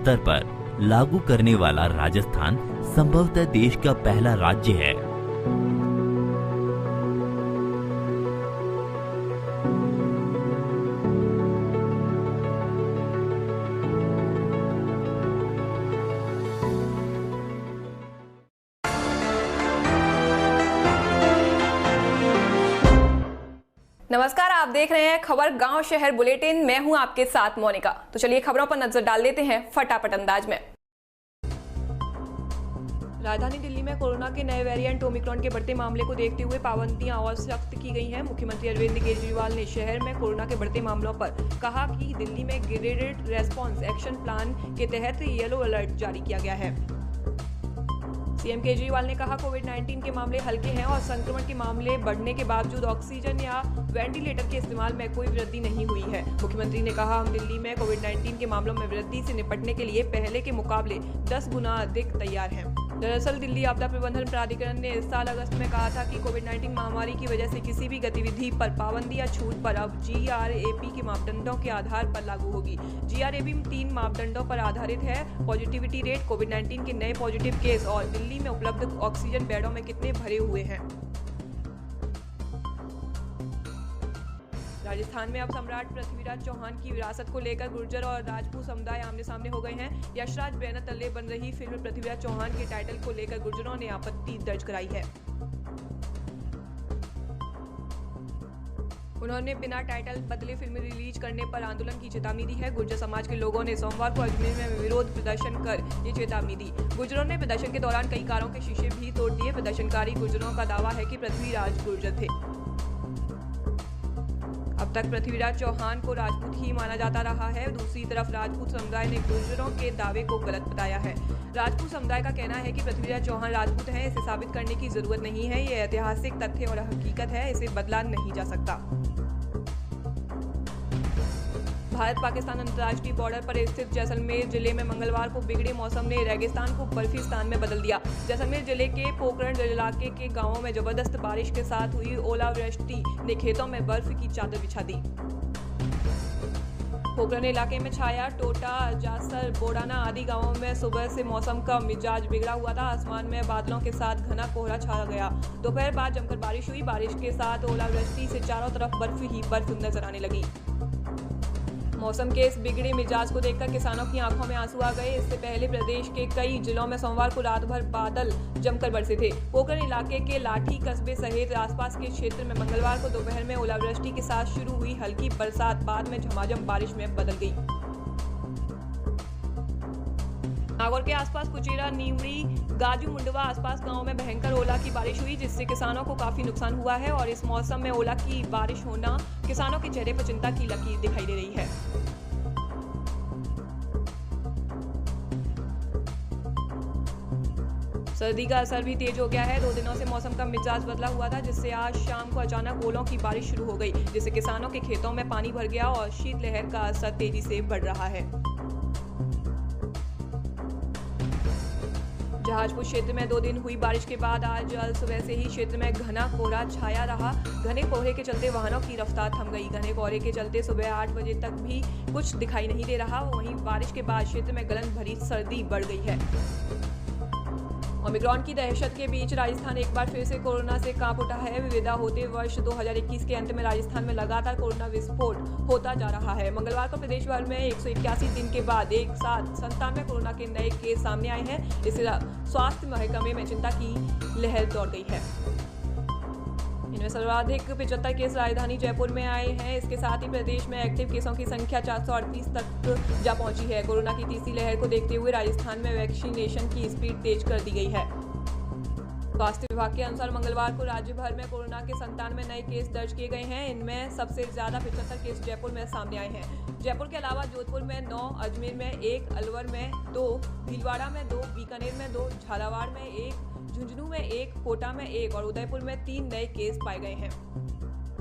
स्तर पर लागू करने वाला राजस्थान संभवतः देश का पहला राज्य है। नमस्कार, आप देख रहे हैं खबर गांव शहर बुलेटिन। मैं हूं आपके साथ मोनिका। तो चलिए खबरों पर नजर डाल देते हैं फटाफट अंदाज में। राजधानी दिल्ली में कोरोना के नए वेरिएंट ओमिक्रॉन के बढ़ते मामले को देखते हुए पाबंदियां और सख्त की गई हैं। मुख्यमंत्री अरविंद केजरीवाल ने शहर में कोरोना के बढ़ते मामलों पर कहा कि दिल्ली में ग्रेडेड रेस्पॉन्स एक्शन प्लान के तहत येलो अलर्ट जारी किया गया है। सीएम केजरीवाल ने कहा कोविड-19 के मामले हल्के हैं और संक्रमण के मामले बढ़ने के बावजूद ऑक्सीजन या वेंटिलेटर के इस्तेमाल में कोई वृद्धि नहीं हुई है। मुख्यमंत्री ने कहा हम दिल्ली में कोविड-19 के मामलों में वृद्धि से निपटने के लिए पहले के मुकाबले 10 गुना अधिक तैयार हैं। दरअसल दिल्ली आपदा प्रबंधन प्राधिकरण ने इस साल अगस्त में कहा था कि कोविड-19 महामारी की वजह से किसी भी गतिविधि पर पाबंदी या छूट पर अब GRAP के मापदंडों के आधार पर लागू होगी। GRAP 3 मापदंडों पर आधारित है: पॉजिटिविटी रेट, कोविड-19 के नए पॉजिटिव केस और दिल्ली में उपलब्ध ऑक्सीजन बेडों में कितने भरे हुए हैं। राजस्थान में अब सम्राट पृथ्वीराज चौहान की विरासत को लेकर गुर्जर और राजपूत समुदाय आमने सामने हो गए हैं। यशराज बैनर तले बन रही फिल्म पृथ्वीराज चौहान के टाइटल को लेकर गुर्जरों ने आपत्ति दर्ज कराई है। उन्होंने बिना टाइटल बदले फिल्म रिलीज करने पर आंदोलन की चेतावनी दी है। गुर्जर समाज के लोगों ने सोमवार को अजमेर में विरोध प्रदर्शन कर ये चेतावनी दी। गुर्जरों ने प्रदर्शन के दौरान कई कारों के शीशे भी तोड़ दिए। प्रदर्शनकारी गुर्जरों का दावा है कि पृथ्वीराज गुर्जर थे। अब तक पृथ्वीराज चौहान को राजपूत ही माना जाता रहा है। दूसरी तरफ राजपूत समुदाय ने गुर्जरों के दावे को गलत बताया है। राजपूत समुदाय का कहना है कि पृथ्वीराज चौहान राजपूत हैं। इसे साबित करने की जरूरत नहीं है। ये ऐतिहासिक तथ्य और हकीकत है, इसे बदला नहीं जा सकता। भारत पाकिस्तान अंतर्राष्ट्रीय बॉर्डर पर स्थित जैसलमेर जिले में मंगलवार को बिगड़े मौसम ने रेगिस्तान को बर्फिस्तान में बदल दिया। जैसलमेर जिले के पोखरण इलाके के गांवों में जबरदस्त बारिश के साथ हुई ओलावृष्टि ने खेतों में बर्फ की चादर बिछा दी। पोखरण इलाके में छाया, टोटा, जासर, बोडाना आदि गांवों में सुबह से मौसम का मिजाज बिगड़ा हुआ था। आसमान में बादलों के साथ घना कोहरा छा गया। दोपहर बाद जमकर बारिश हुई। बारिश के साथ ओलावृष्टि से चारों तरफ बर्फ ही बर्फ नजर आने लगी। मौसम के इस बिगड़े मिजाज को देखकर किसानों की आंखों में आंसू आ गए। इससे पहले प्रदेश के कई जिलों में सोमवार को रात भर बादल जमकर बरसे थे। पोखरण इलाके के लाठी कस्बे सहित आसपास के क्षेत्र में मंगलवार को दोपहर में ओलावृष्टि के साथ शुरू हुई हल्की बरसात बाद में झमाझम बारिश में बदल गई। नागौर के आसपास कुचेरा, नीवड़ी, गाजू मुंडवा आसपास गांव में भयंकर ओला की बारिश हुई, जिससे किसानों को काफी नुकसान हुआ है। और इस मौसम में ओला की बारिश होना किसानों के चेहरे पर चिंता की लकीर दिखाई दे रही है। सर्दी का असर भी तेज हो गया है। 2 दिनों से मौसम का मिजाज बदला हुआ था, जिससे आज शाम को अचानक ओलों की बारिश शुरू हो गई, जिससे किसानों के खेतों में पानी भर गया और शीतलहर का असर तेजी से बढ़ रहा है। जहाजपुर क्षेत्र में 2 दिन हुई बारिश के बाद आज सुबह से ही क्षेत्र में घना कोहरा छाया रहा। घने कोहरे के चलते वाहनों की रफ्तार थम गई। घने कोहरे के चलते सुबह 8 बजे तक भी कुछ दिखाई नहीं दे रहा। वहीं बारिश के बाद क्षेत्र में गलन भरी सर्दी बढ़ गई है। ओमिक्रॉन की दहशत के बीच राजस्थान एक बार फिर से कोरोना से कांप उठा है। विदा होते वर्ष 2021 के अंत में राजस्थान में लगातार कोरोना विस्फोट होता जा रहा है। मंगलवार को प्रदेश भर में 181 दिन के बाद एक साथ 97 कोरोना के नए केस सामने आए हैं। इससे स्वास्थ्य महकमे में चिंता की लहर दौड़ गई है। इनमें सर्वाधिक 75 केस राजधानी जयपुर में आए हैं। इसके साथ ही प्रदेश में एक्टिव केसों की संख्या 438 तक जा पहुंची है। कोरोना की तीसरी लहर को देखते हुए राजस्थान में वैक्सीनेशन की स्पीड तेज कर दी गई है। स्वास्थ्य विभाग के अनुसार मंगलवार को राज्य भर में कोरोना के 97 नए केस दर्ज किए गए हैं। इनमें सबसे ज्यादा 75 केस जयपुर में सामने आए हैं। जयपुर के अलावा जोधपुर में 9, अजमेर में 1, अलवर में 2, भीलवाड़ा में 2, बीकानेर में 2, झालावाड़ में 1, झुंझुनू में 1, कोटा में 1 और उदयपुर में 3 नए केस पाए गए हैं।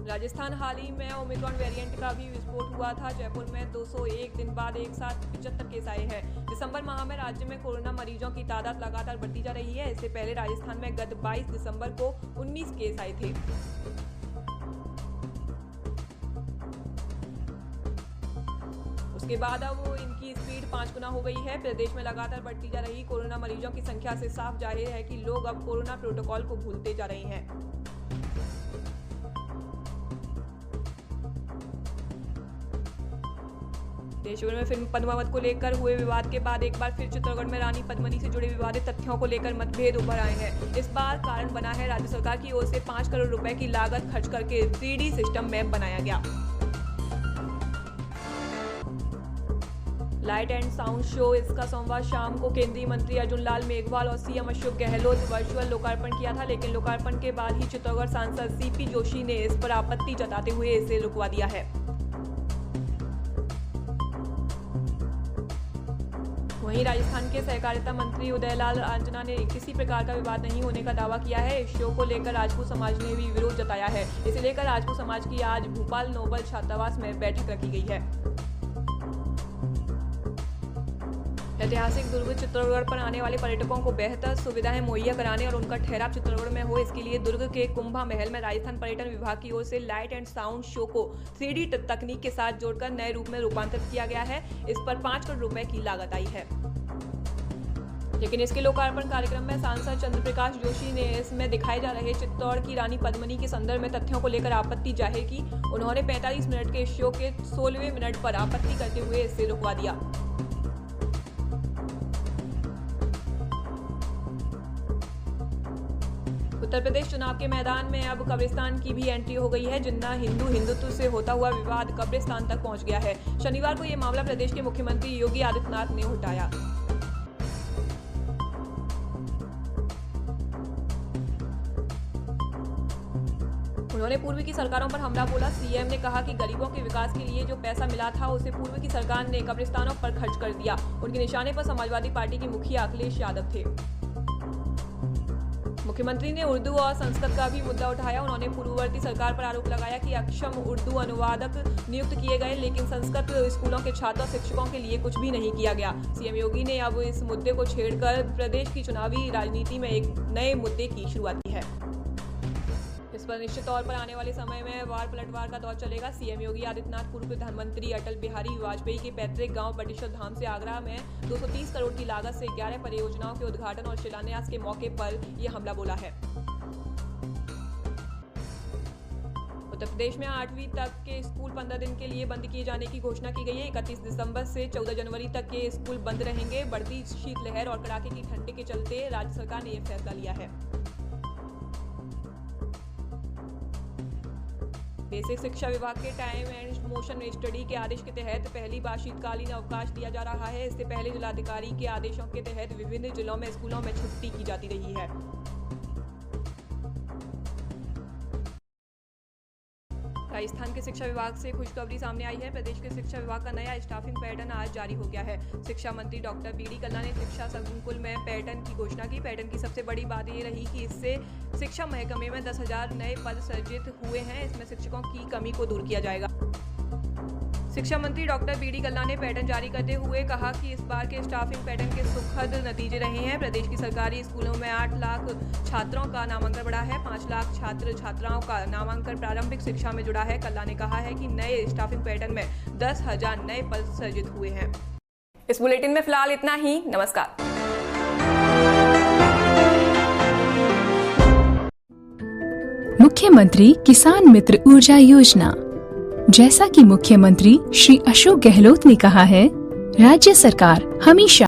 राजस्थान हाल ही में ओमिक्रॉन वेरिएंट का भी विस्फोट हुआ था। जयपुर में 201 दिन बाद एक साथ 75 केस आए हैं। दिसंबर माह में राज्य में कोरोना मरीजों की तादाद लगातार बढ़ती जा रही है। इससे पहले राजस्थान में गत 22 दिसंबर को 19 केस आए थे। उसके बाद अब इनकी स्पीड 5 गुना हो गई है। प्रदेश में लगातार बढ़ती जा रही कोरोना मरीजों की संख्या से साफ जाहिर है कि लोग अब कोरोना प्रोटोकॉल को भूलते जा रहे हैं। देशभर में फिल्म पद्मावत को लेकर हुए विवाद के बाद एक बार फिर चित्तौड़गढ़ में रानी पद्मिनी से जुड़े विवादित तथ्यों को लेकर मतभेद उभर आए हैं। इस बार कारण बना है राज्य सरकार की ओर से 5 करोड़ रुपए की लागत खर्च करके 3D सिस्टम मैप बनाया गया। लाइट एंड साउंड शो इसका सोमवार शाम को केंद्रीय मंत्री अर्जुन लाल मेघवाल और सीएम अशोक गहलोत वर्चुअल लोकार्पण किया था, लेकिन लोकार्पण के बाद ही चित्तौड़गढ़ सांसद सीपी जोशी ने इस पर आपत्ति जताते हुए इसे रुकवा दिया है। वहीं राजस्थान के सहकारिता मंत्री उदयलाल आंजना ने किसी प्रकार का विवाद नहीं होने का दावा किया है। इस शो को लेकर राजपूत समाज ने भी विरोध जताया है। इसे लेकर राजपूत समाज की आज भोपाल नोबल छात्रावास में बैठक रखी गई है। ऐतिहासिक दुर्ग चित्तौड़गढ़ पर आने वाले पर्यटकों को बेहतर सुविधाएं मुहैया कराने और उनका ठहराव चित्तौड़गढ़ में हो, इसके लिए दुर्ग के कुंभा महल में राजस्थान पर्यटन विभाग की ओर से लाइट एंड साउंड शो को 3D तकनीक के साथ जोड़कर नए रूप में रूपांतरित किया गया है। इस पर 5 करोड़ रुपए की लागत आई है, लेकिन इसके लोकार्पण कार्यक्रम में सांसद चंद्रप्रकाश जोशी ने इसमें दिखाए जा रहे चित्तौड़ की रानी पद्मिनी के संदर्भ में तथ्यों को लेकर आपत्ति जाहिर की। उन्होंने 45 मिनट के शो के 16वें मिनट पर आपत्ति करते हुए इसे रुकवा दिया। उत्तर प्रदेश चुनाव के मैदान में अब कब्रिस्तान की भी एंट्री हो गई है। जिन्ना हिंदुत्व से होता हुआ विवाद कब्रिस्तान तक पहुंच गया है। शनिवार को यह मामला प्रदेश के मुख्यमंत्री योगी आदित्यनाथ ने उठाया। उन्होंने पूर्व की सरकारों पर हमला बोला। सीएम ने कहा कि गरीबों के विकास के लिए जो पैसा मिला था उसे पूर्व की सरकार ने कब्रिस्तानों पर खर्च कर दिया। उनके निशाने पर समाजवादी पार्टी के मुखिया अखिलेश यादव थे। मुख्यमंत्री ने उर्दू और संस्कृत का भी मुद्दा उठाया। उन्होंने पूर्ववर्ती सरकार पर आरोप लगाया कि अक्षम उर्दू अनुवादक नियुक्त किए गए, लेकिन संस्कृत स्कूलों के छात्र और शिक्षकों के लिए कुछ भी नहीं किया गया। सीएम योगी ने अब इस मुद्दे को छेड़कर प्रदेश की चुनावी राजनीति में एक नए मुद्दे की शुरुआत की है। इस पर निश्चित तौर पर आने वाले समय में वार पलटवार का दौर चलेगा। सीएम योगी आदित्यनाथ पूर्व प्रधानमंत्री अटल बिहारी वाजपेयी के पैतृक गांव बटेश्वर धाम से आगरा में 230 करोड़ की लागत से 11 परियोजनाओं के उद्घाटन और शिलान्यास के मौके पर यह हमला बोला है। उत्तर प्रदेश में 8वीं तक के स्कूल 15 दिन के लिए बंद किए जाने की घोषणा की गई है। 31 दिसंबर से 14 जनवरी तक के स्कूल बंद रहेंगे। बढ़ती शीतलहर और कड़ाके की ठंड के चलते राज्य सरकार ने यह फैसला लिया है। बेसिक शिक्षा विभाग के टाइम एंड मोशन स्टडी के आदेश के तहत पहली बार शीतकालीन अवकाश दिया जा रहा है। इससे पहले जिलाधिकारी के आदेशों के तहत विभिन्न जिलों में स्कूलों में छुट्टी की जाती रही है। राजस्थान के शिक्षा विभाग से खुशखबरी सामने आई है। प्रदेश के शिक्षा विभाग का नया स्टाफिंग पैटर्न आज जारी हो गया है। शिक्षा मंत्री डॉक्टर बीडी कल्ला ने शिक्षा संकुल में पैटर्न की घोषणा की। पैटर्न की सबसे बड़ी बात ये रही कि इससे शिक्षा महकमे में 10,000 नए पद सृजित हुए हैं। इसमें शिक्षकों की कमी को दूर किया जाएगा। शिक्षा मंत्री डॉक्टर बीडी कल्ला ने पैटर्न जारी करते हुए कहा कि इस बार के स्टाफिंग पैटर्न के सुखद नतीजे रहे हैं। प्रदेश की सरकारी स्कूलों में 8 लाख छात्रों का नामांकन बढ़ा है। 5 लाख छात्र छात्राओं का नामांकन प्रारंभिक शिक्षा में जुड़ा है। कल्ला ने कहा है कि नए स्टाफिंग पैटर्न में 10,000 नए पद सृजित हुए हैं। इस बुलेटिन में फिलहाल इतना ही। नमस्कार। मुख्यमंत्री किसान मित्र ऊर्जा योजना। जैसा कि मुख्यमंत्री श्री अशोक गहलोत ने कहा है, राज्य सरकार हमेशा